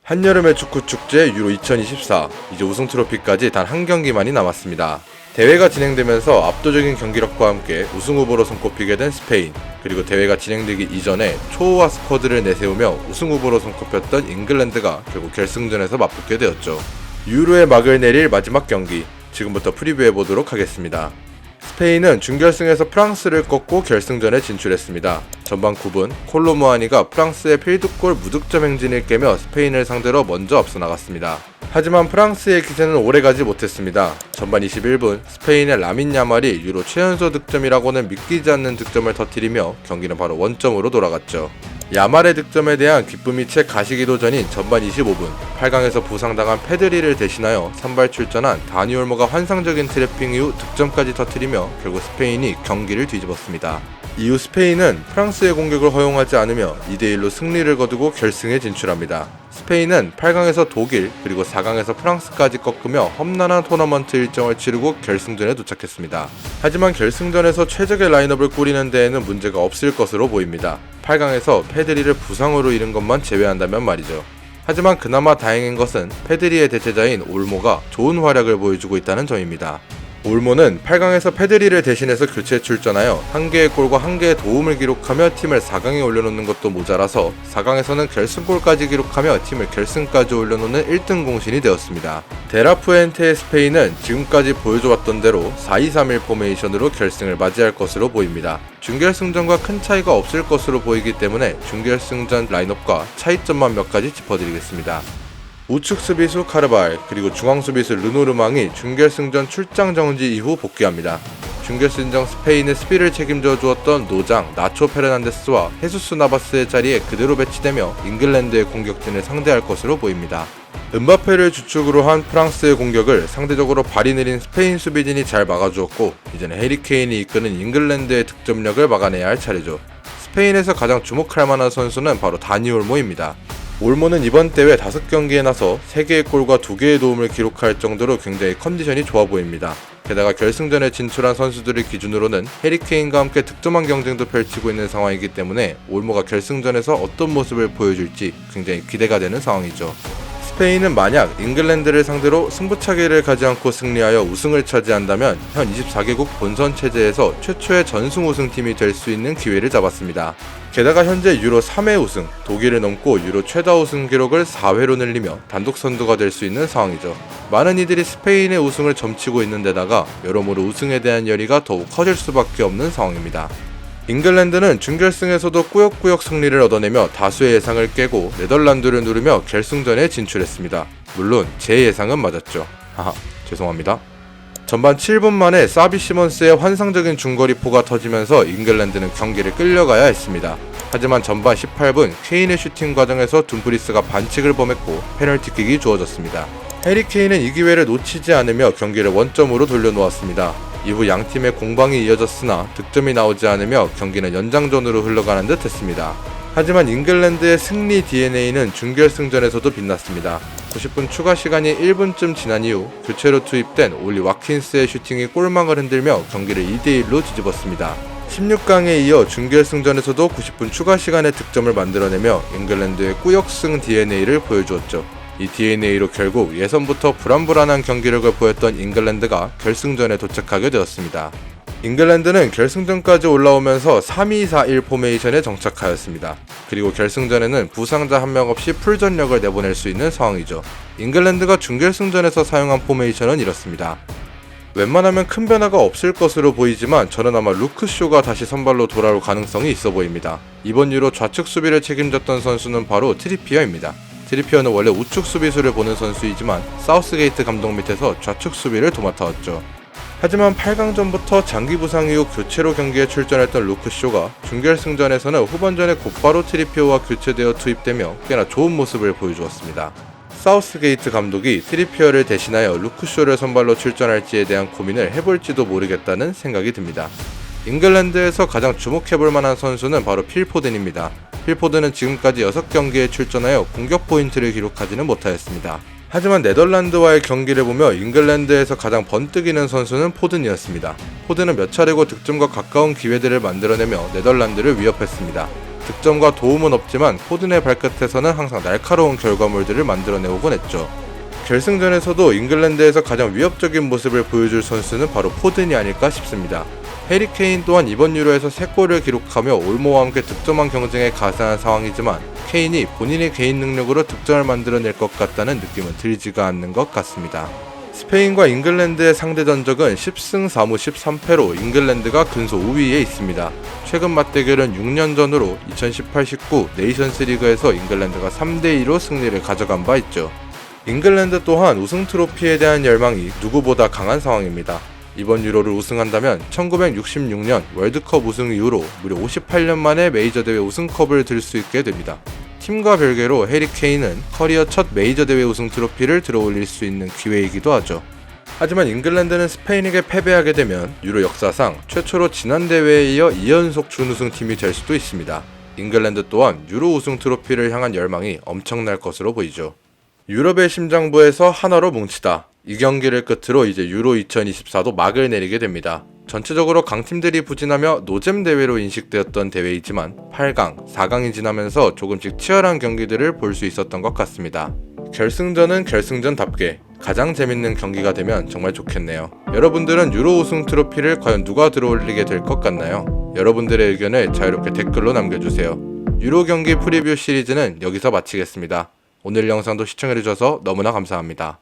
한여름의 축구 축제 유로 2024, 이제 우승 트로피까지 단 한 경기만이 남았습니다. 대회가 진행되면서 압도적인 경기력과 함께 우승 후보로 손꼽히게 된 스페인, 그리고 대회가 진행되기 이전에 초호화 스쿼드를 내세우며 우승 후보로 손꼽혔던 잉글랜드가 결국 결승전에서 맞붙게 되었죠. 유로의 막을 내릴 마지막 경기, 지금부터 프리뷰해보도록 하겠습니다. 스페인은 준결승에서 프랑스를 꺾고 결승전에 진출했습니다. 전반 9분 콜로무아니가 프랑스의 필드골 무득점 행진을 깨며 스페인을 상대로 먼저 앞서 나갔습니다. 하지만 프랑스의 기세는 오래가지 못했습니다. 전반 21분 스페인의 라민 야말이 유로 최연소 득점이라고는 믿기지 않는 득점을 터뜨리며 경기는 바로 원점으로 돌아갔죠. 야말의 득점에 대한 기쁨이 채 가시기도 전인 전반 25분 8강에서 부상당한 페드리를 대신하여 선발 출전한 다니 올모가 환상적인 트래핑 이후 득점까지 터뜨리며 결국 스페인이 경기를 뒤집었습니다. 이후 스페인은 프랑스의 공격을 허용하지 않으며 2대1로 승리를 거두고 결승에 진출합니다. 스페인은 8강에서 독일 그리고 4강에서 프랑스까지 꺾으며 험난한 토너먼트 일정을 치르고 결승전에 도착했습니다. 하지만 결승전에서 최적의 라인업을 꾸리는 데에는 문제가 없을 것으로 보입니다. 8강에서 페드리를 부상으로 잃은 것만 제외한다면 말이죠. 하지만 그나마 다행인 것은 페드리의 대체자인 올모가 좋은 활약을 보여주고 있다는 점입니다. 올모는 8강에서 페드리를 대신해서 교체 출전하여 1개의 골과 1개의 도움을 기록하며 팀을 4강에 올려놓는 것도 모자라서 4강에서는 결승골까지 기록하며 팀을 결승까지 올려놓는 1등 공신이 되었습니다. 데라푸엔테의 스페인은 지금까지 보여줘왔던 대로 4-2-3-1 포메이션으로 결승을 맞이할 것으로 보입니다. 준결승전과 큰 차이가 없을 것으로 보이기 때문에 준결승전 라인업과 차이점만 몇 가지 짚어드리겠습니다. 우측 수비수 카르발 그리고 중앙 수비수 르노르망이 준결승전 출장 정지 이후 복귀합니다. 준결승전 스페인의 수비를 책임져 주었던 노장 나초 페르난데스와 헤수스 나바스의 자리에 그대로 배치되며 잉글랜드의 공격진을 상대할 것으로 보입니다. 은바페를 주축으로 한 프랑스의 공격을 상대적으로 발이 느린 스페인 수비진이 잘 막아주었고 이제는 해리 케인이 이끄는 잉글랜드의 득점력을 막아내야 할 차례죠. 스페인에서 가장 주목할 만한 선수는 바로 다니 올모입니다. 올모는 이번 대회 5경기에 나서 3개의 골과 2개의 도움을 기록할 정도로 굉장히 컨디션이 좋아 보입니다. 게다가 결승전에 진출한 선수들을 기준으로는 해리 케인과 함께 득점왕 경쟁도 펼치고 있는 상황이기 때문에 올모가 결승전에서 어떤 모습을 보여줄지 굉장히 기대가 되는 상황이죠. 스페인은 만약 잉글랜드를 상대로 승부차기를 가지 않고 승리하여 우승을 차지한다면 현 24개국 본선 체제에서 최초의 전승 우승팀이 될 수 있는 기회를 잡았습니다. 게다가 현재 유로 3회 우승, 독일을 넘고 유로 최다 우승 기록을 4회로 늘리며 단독 선두가 될 수 있는 상황이죠. 많은 이들이 스페인의 우승을 점치고 있는 데다가 여러모로 우승에 대한 열의가 더욱 커질 수밖에 없는 상황입니다. 잉글랜드는 준결승에서도 꾸역꾸역 승리를 얻어내며 다수의 예상을 깨고 네덜란드를 누르며 결승전에 진출했습니다. 물론 제 예상은 맞았죠. 하하, 죄송합니다. 전반 7분 만에 사비 시몬스의 환상적인 중거리포가 터지면서 잉글랜드는 경기를 끌려가야 했습니다. 하지만 전반 18분 케인의 슈팅 과정에서 둠프리스가 반칙을 범했고 페널티킥이 주어졌습니다. 해리 케인은 이 기회를 놓치지 않으며 경기를 원점으로 돌려놓았습니다. 이후 양팀의 공방이 이어졌으나 득점이 나오지 않으며 경기는 연장전으로 흘러가는 듯 했습니다. 하지만 잉글랜드의 승리 DNA는 준결승전에서도 빛났습니다. 90분 추가 시간이 1분쯤 지난 이후 교체로 투입된 올리 와킨스의 슈팅이 골망을 흔들며 경기를 2대1로 뒤집었습니다. 16강에 이어 준결승전에서도 90분 추가 시간에 득점을 만들어내며 잉글랜드의 꾸역승 DNA를 보여주었죠. 이 DNA로 결국 예선부터 불안불안한 경기력을 보였던 잉글랜드가 결승전에 도착하게 되었습니다. 잉글랜드는 결승전까지 올라오면서 3-2-4-1 포메이션에 정착하였습니다. 그리고 결승전에는 부상자 한 명 없이 풀전력을 내보낼 수 있는 상황이죠. 잉글랜드가 준결승전에서 사용한 포메이션은 이렇습니다. 웬만하면 큰 변화가 없을 것으로 보이지만 저는 아마 루크쇼가 다시 선발로 돌아올 가능성이 있어 보입니다. 이번 유로 좌측 수비를 책임졌던 선수는 바로 트리피어입니다. 트리피어는 원래 우측 수비수를 보는 선수이지만 사우스게이트 감독 밑에서 좌측 수비를 도맡아왔죠. 하지만 8강전부터 장기 부상 이후 교체로 경기에 출전했던 루크쇼가 준결승전에서는 후반전에 곧바로 트리피어와 교체되어 투입되며 꽤나 좋은 모습을 보여주었습니다. 사우스게이트 감독이 트리피어를 대신하여 루크쇼를 선발로 출전할지에 대한 고민을 해볼지도 모르겠다는 생각이 듭니다. 잉글랜드에서 가장 주목해볼 만한 선수는 바로 필 포든입니다. 필 포든은 지금까지 6경기에 출전하여 공격 포인트를 기록하지는 못하였습니다. 하지만 네덜란드와의 경기를 보며 잉글랜드에서 가장 번뜩이는 선수는 포든이었습니다. 포든은 몇 차례고 득점과 가까운 기회들을 만들어내며 네덜란드를 위협했습니다. 득점과 도움은 없지만 포든의 발끝에서는 항상 날카로운 결과물들을 만들어내오곤 했죠. 결승전에서도 잉글랜드에서 가장 위협적인 모습을 보여줄 선수는 바로 포든이 아닐까 싶습니다. 해리 케인 또한 이번 유로에서 3골을 기록하며 올모와 함께 득점왕 경쟁에 가세한 상황이지만 케인이 본인의 개인 능력으로 득점을 만들어낼 것 같다는 느낌은 들지가 않는 것 같습니다. 스페인과 잉글랜드의 상대 전적은 10승 4무 13패로 잉글랜드가 근소 5위에 있습니다. 최근 맞대결은 6년 전으로 2018-19 네이션스 리그에서 잉글랜드가 3대2로 승리를 가져간 바 있죠. 잉글랜드 또한 우승 트로피에 대한 열망이 누구보다 강한 상황입니다. 이번 유로를 우승한다면 1966년 월드컵 우승 이후로 무려 58년 만에 메이저 대회 우승컵을 들 수 있게 됩니다. 팀과 별개로 해리 케인은 커리어 첫 메이저 대회 우승 트로피를 들어올릴 수 있는 기회이기도 하죠. 하지만 잉글랜드는 스페인에게 패배하게 되면 유로 역사상 최초로 지난 대회에 이어 2연속 준우승팀이 될 수도 있습니다. 잉글랜드 또한 유로 우승 트로피를 향한 열망이 엄청날 것으로 보이죠. 유럽의 심장부에서 하나로 뭉치다. 이 경기를 끝으로 이제 유로 2024도 막을 내리게 됩니다. 전체적으로 강팀들이 부진하며 노잼 대회로 인식되었던 대회이지만 8강, 4강이 지나면서 조금씩 치열한 경기들을 볼 수 있었던 것 같습니다. 결승전은 결승전답게 가장 재밌는 경기가 되면 정말 좋겠네요. 여러분들은 유로 우승 트로피를 과연 누가 들어올리게 될 것 같나요? 여러분들의 의견을 자유롭게 댓글로 남겨주세요. 유로 경기 프리뷰 시리즈는 여기서 마치겠습니다. 오늘 영상도 시청해주셔서 너무나 감사합니다.